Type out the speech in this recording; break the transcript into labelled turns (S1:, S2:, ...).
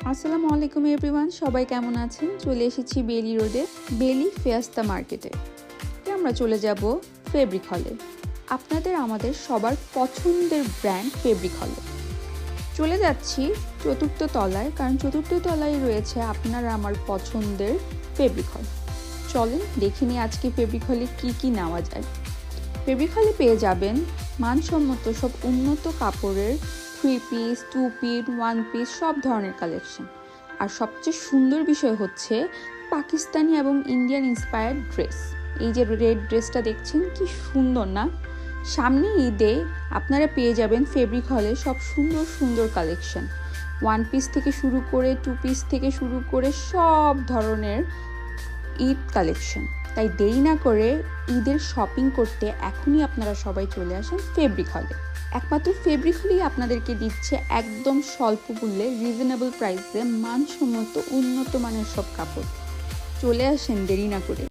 S1: আসসালামু আলাইকুম এভরিওয়ান, সবাই কেমন আছেন? চলে এসেছি বেলি রোডে বেলি ফিয়াস্তা মার্কেটে। আমরা চলে যাব ফেব্রিক হলে, আপনাদের আমাদের সবার পছন্দের ব্র্যান্ড ফেব্রিক হলে। চলে যাচ্ছি চতুর্থ তলায়, কারণ চতুর্থ তলায় রয়েছে আপনার আমার পছন্দের ফেব্রিক হল। চলেন দেখে নিই আজকে ফেব্রিক হলে কি নেওয়া যায়। ফেব্রিক হলে পেয়ে যাবেন মানসম্মত সব উন্নত কাপড়ের 3 পিস, 2 পিস, 1 পিস সব ধরনের কালেকশন। আর সবচেয়ে সুন্দর বিষয় হচ্ছে পাকিস্তানি এবং ইন্ডিয়ান ইন্সপায়ার্ড ড্রেস। এই যে রেড ড্রেসটা দেখছেন, কি সুন্দর না? সামনে ঈদে আপনারা পেয়ে যাবেন ফেব্রিক হলে সব সুন্দর সুন্দর কালেকশন, 1 পিস থেকে শুরু করে 2 পিস থেকে শুরু করে সব ধরনের ঈদ কালেকশন। তাই দেরি না করে ঈদের শপিং করতে এখনই আপনারা সবাই চলে আসেন ফেব্রিক হলে। একমাত্র ফেব্রিক হলেই আপনাদেরকে দিচ্ছে একদম স্বল্প মূল্যে, রিজনেবল প্রাইসে মানসম্মত উন্নত মানের সব কাপড়। চলে আসেন দেরি না করে।